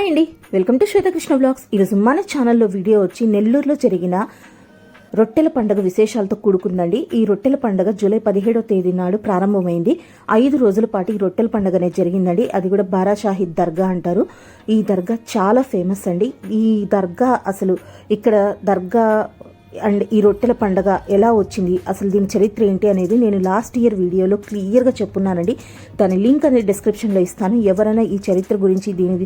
Hi అండి, welcome to Swetha Krishna blogs. ఈరోజు మన ఛానల్లో వీడియో వచ్చి నెల్లూరులో జరిగిన రొట్టెల పండుగ విశేషాలతో కూడుకుందండి. ఈ రొట్టెల పండుగ జూలై 17వ తేదీ నాడు ప్రారంభమైంది. 5 రోజుల పాటు ఈ రొట్టెల పండుగ అనేది జరిగిందండి. అది కూడా బారా షాహిద్ దర్గా అంటారు. ఈ దర్గా చాలా ఫేమస్ అండి. ఈ దర్గా అసలు ఇక్కడ దర్గా అండ్ ఈ రొట్టెల పండుగ ఎలా వచ్చింది, అసలు దీని చరిత్ర ఏంటి అనేది నేను లాస్ట్ ఇయర్ వీడియోలో క్లియర్గా చెప్పున్నానండి. దాని లింక్ అనేది డిస్క్రిప్షన్లో ఇస్తాను. ఎవరైనా ఈ చరిత్ర గురించి దీని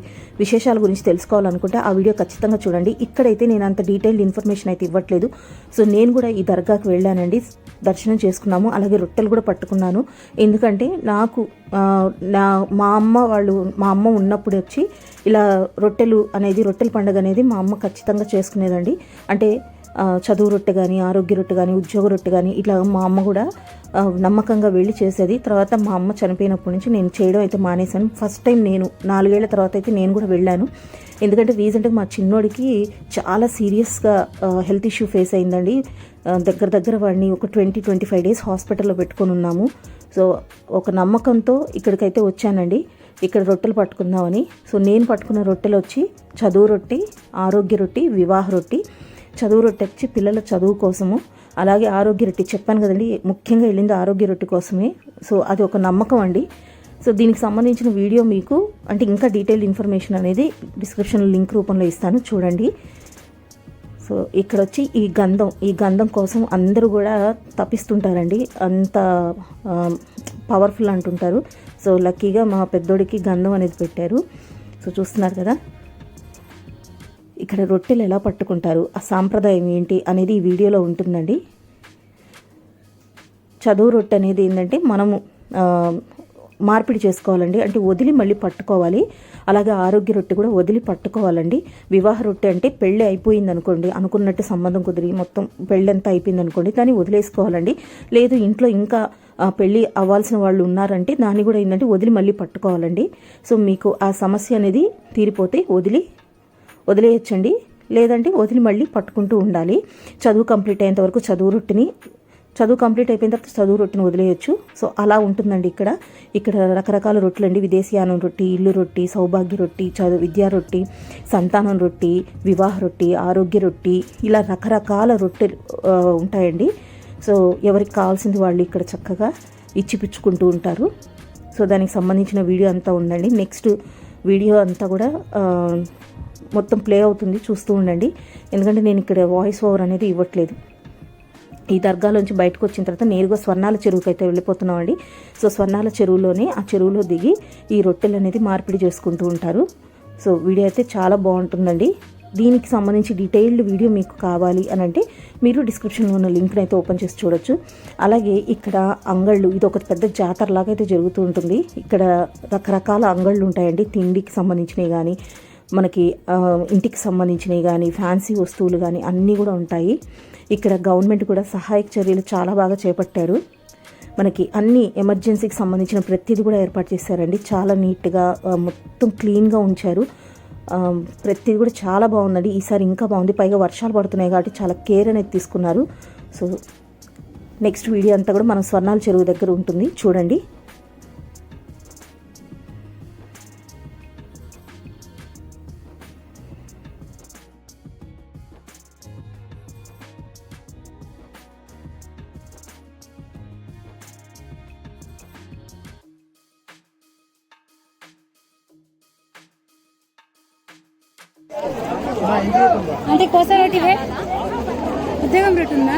విశేషాల గురించి తెలుసుకోవాలనుకుంటే ఆ వీడియో ఖచ్చితంగా చూడండి. ఇక్కడైతే నేను అంత డీటెయిల్డ్ ఇన్ఫర్మేషన్ అయితే ఇవ్వట్లేదు. సో నేను కూడా ఈ దర్గాకి వెళ్ళానండి, దర్శనం చేసుకున్నాము, అలాగే రొట్టెలు కూడా పట్టుకున్నాను. ఎందుకంటే నాకు మా అమ్మ ఉన్నప్పుడు వచ్చి ఇలా రొట్టెల పండుగ అనేది మా అమ్మ ఖచ్చితంగా చేసుకునేదండి. అంటే చదువు రొట్టె కానీ, ఆరోగ్య రొట్టె కానీ, ఉద్యోగ రొట్టె కానీ ఇట్లా మా అమ్మ కూడా నమ్మకంగా వెళ్ళి చేసేది. తర్వాత మా అమ్మ చనిపోయినప్పటి నుంచి నేను చేయడం అయితే మానేశాను. ఫస్ట్ టైం నేను 4 ఏళ్ల తర్వాత అయితే నేను కూడా వెళ్ళాను. ఎందుకంటే రీసెంట్గా మా చిన్నోడికి చాలా సీరియస్గా హెల్త్ ఇష్యూ ఫేస్ అయిందండి. దగ్గర వాడిని ఒక 20-25 డేస్ హాస్పిటల్లో పెట్టుకొని ఉన్నాము. సో ఒక నమ్మకంతో ఇక్కడికైతే వచ్చానండి, ఇక్కడ రొట్టెలు పట్టుకుందామని. సో నేను పట్టుకున్న రొట్టెలు వచ్చి చదువు రొట్టె, ఆరోగ్య రొట్టె, వివాహ రొట్టె. చదువు రొట్టె వచ్చి పిల్లల చదువు కోసము, అలాగే ఆరోగ్య రొట్టె చెప్పాను కదండి, ముఖ్యంగా వెళ్ళింది ఆరోగ్య రొట్టె కోసమే. సో అది ఒక నమ్మకం అండి. సో దీనికి సంబంధించిన వీడియో మీకు అంటే ఇంకా డీటెయిల్డ్ ఇన్ఫర్మేషన్ అనేది డిస్క్రిప్షన్లో లింక్ రూపంలో ఇస్తాను, చూడండి. సో ఇక్కడ వచ్చి ఈ గంధం కోసం అందరూ కూడా తప్పిస్తుంటారండి, అంత పవర్ఫుల్ అంటుంటారు. సో లక్కీగా మా పెద్దోడికి గంధం అనేది పెట్టారు. సో చూస్తున్నారు కదా, ఇక్కడ రొట్టెలు ఎలా పట్టుకుంటారు, ఆ సాంప్రదాయం ఏంటి అనేది ఈ వీడియోలో ఉంటుందండి. చదువు రొట్టె అనేది ఏంటంటే మనము మార్పిడి చేసుకోవాలండి, అంటే వదిలి మళ్ళీ పట్టుకోవాలి. అలాగే ఆరోగ్య రొట్టె కూడా వదిలి పట్టుకోవాలండి. వివాహ రొట్టె అంటే పెళ్ళి అయిపోయింది అనుకోండి, అనుకున్నట్టు సంబంధం కుదిరి మొత్తం పెళ్ళి అంతా అయిపోయింది అనుకోండి, దాన్ని వదిలేసుకోవాలండి. లేదు ఇంట్లో ఇంకా పెళ్ళి అవ్వాల్సిన వాళ్ళు ఉన్నారంటే దాన్ని కూడా ఏంటంటే వదిలి మళ్ళీ పట్టుకోవాలండి. సో మీకు ఆ సమస్య అనేది తీరిపోతే వదిలేయచ్చండి, లేదంటే వదిలి మళ్ళీ పట్టుకుంటూ ఉండాలి. చదువు కంప్లీట్ అయ్యేంత వరకు చదువు కంప్లీట్ అయిపోయిన తర్వాత చదువు రొట్టెని వదిలేయచ్చు. సో అలా ఉంటుందండి. ఇక్కడ రకరకాల రొట్టెలు అండి, విదేశీయానం రొట్టె, ఇల్లు రొట్టె, సౌభాగ్య రొట్టె, విద్యా రొట్టె, సంతానం రొట్టె, వివాహ రొట్టె, ఆరోగ్య రొట్టె, ఇలా రకరకాల రొట్టెలు ఉంటాయండి. సో ఎవరికి కావాల్సింది వాళ్ళు ఇక్కడ చక్కగా ఇచ్చిపుచ్చుకుంటూ ఉంటారు. సో దానికి సంబంధించిన వీడియో అంతా ఉందండి. నెక్స్ట్ వీడియో అంతా కూడా మొత్తం ప్లే అవుతుంది, చూస్తూ ఉండండి. ఎందుకంటే నేను ఇక్కడ వాయిస్ ఓవర్ అనేది ఇవ్వట్లేదు. ఈ దర్గాలోంచి బయటకు వచ్చిన తర్వాత నేరుగా స్వర్ణాల చెరువుకి అయితే వెళ్ళిపోతున్నామండి. సో స్వర్ణాల చెరువులోనే ఆ చెరువులో దిగి ఈ రొట్టెలు అనేది మార్పిడి చేసుకుంటూ ఉంటారు. సో వీడియో అయితే చాలా బాగుంటుందండి. దీనికి సంబంధించి డీటెయిల్డ్ వీడియో మీకు కావాలి అని అంటే మీరు డిస్క్రిప్షన్లో ఉన్న లింక్ని అయితే ఓపెన్ చేసి చూడొచ్చు. అలాగే ఇక్కడ అంగళ్ళు, ఇది ఒక పెద్ద జాతరలాగా అయితే జరుగుతూ ఉంటుంది. ఇక్కడ రకరకాల అంగళ్ళు ఉంటాయండి, తిండికి సంబంధించినవి కానీ, మనకి ఇంటికి సంబంధించినవి కానీ, ఫ్యాన్సీ వస్తువులు కానీ అన్నీ కూడా ఉంటాయి. ఇక్కడ గవర్నమెంట్ కూడా సహాయక చర్యలు చాలా బాగా చేపట్టారు. మనకి అన్ని ఎమర్జెన్సీకి సంబంధించిన ప్రతిదీ కూడా ఏర్పాటు చేశారండి. చాలా నీట్గా మొత్తం క్లీన్గా ఉంచారు. ప్రతిదీ కూడా చాలా బాగుందండి. ఈసారి ఇంకా బాగుంది. పైగా వర్షాలు పడుతున్నాయి కాబట్టి చాలా కేర్ అనేది తీసుకున్నారు. సో నెక్స్ట్ వీడియో అంతా కూడా మనం స్వర్ణాల చెరువు దగ్గర ఉంటుంది, చూడండి. అంటే కోస రొట్టి ఉద్యోగం రొట్టి ఉందా?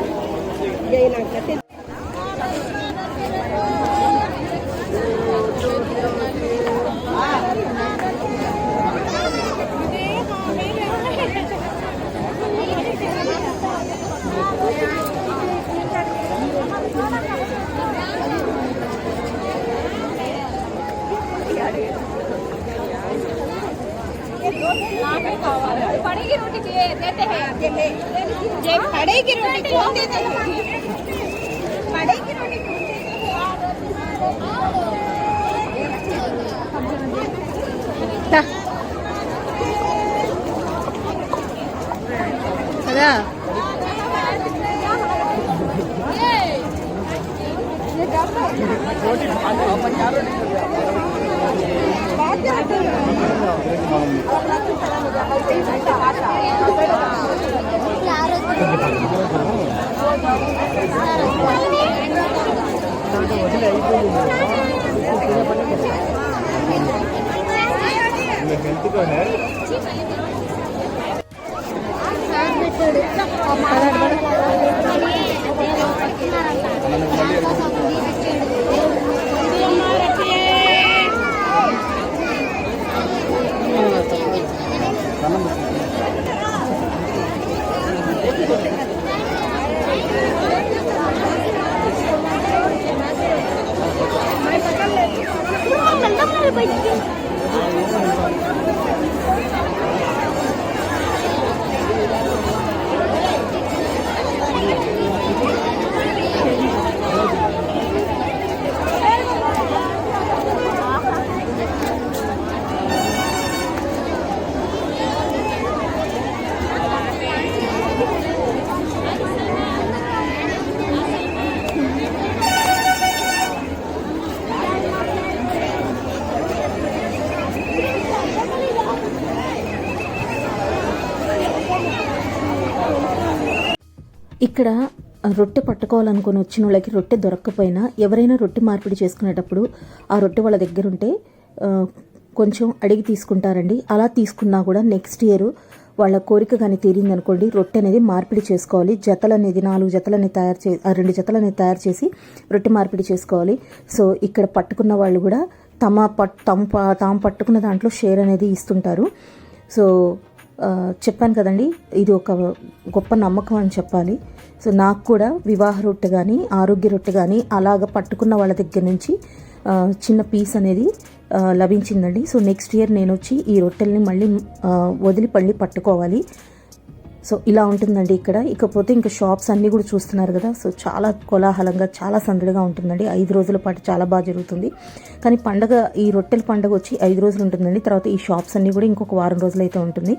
कड़ी की रोटी देते हैं, कड़ी की रोटी कौन देता है? कड़ी की रोटी कौन देता है? रोटी ఇక్కడ రొట్టె పట్టుకోవాలనుకుని వచ్చిన వాళ్ళకి రొట్టె దొరక్కపోయినా ఎవరైనా రొట్టె మార్పిడి చేసుకునేటప్పుడు ఆ రొట్టె వాళ్ళ దగ్గర ఉంటే కొంచెం అడిగి తీసుకుంటారండి. అలా తీసుకున్నా కూడా నెక్స్ట్ ఇయర్ వాళ్ళ కోరిక కానీ తీరిందనుకోండి రొట్టె అనేది మార్పిడి చేసుకోవాలి. జతలు అనేది 4 జతలని తయారు చేసి 2 జతలని తయారు చేసి రొట్టె మార్పిడి చేసుకోవాలి. సో ఇక్కడ పట్టుకున్న వాళ్ళు కూడా తాము పట్టుకున్న దాంట్లో షేర్ అనేది ఇస్తుంటారు. సో చెప్పాను కదండి, ఇది ఒక గొప్ప నమ్మకం అని చెప్పాలి. సో నాకు కూడా వివాహ రొట్టె కానీ ఆరోగ్య రొట్టె కానీ అలాగ పట్టుకున్న వాళ్ళ దగ్గర నుంచి చిన్న పీస్ అనేది లభించిందండి. సో నెక్స్ట్ ఇయర్ నేను వచ్చి ఈ రొట్టెల్ని మళ్ళీ వదిలి పట్టుకోవాలి. సో ఇలా ఉంటుందండి ఇక్కడ. ఇకపోతే ఇంకా షాప్స్ అన్నీ కూడా చూస్తున్నారు కదా. సో చాలా కోలాహలంగా చాలా సందడిగా ఉంటుందండి. 5 రోజుల పాటు చాలా బాగా జరుగుతుంది. కానీ ఈ రొట్టెల పండుగ వచ్చి 5 రోజులు ఉంటుందండి. తర్వాత ఈ షాప్స్ అన్నీ కూడా ఇంకొక వారం రోజులు అయితే ఉంటుంది.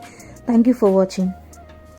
Thank you for watching.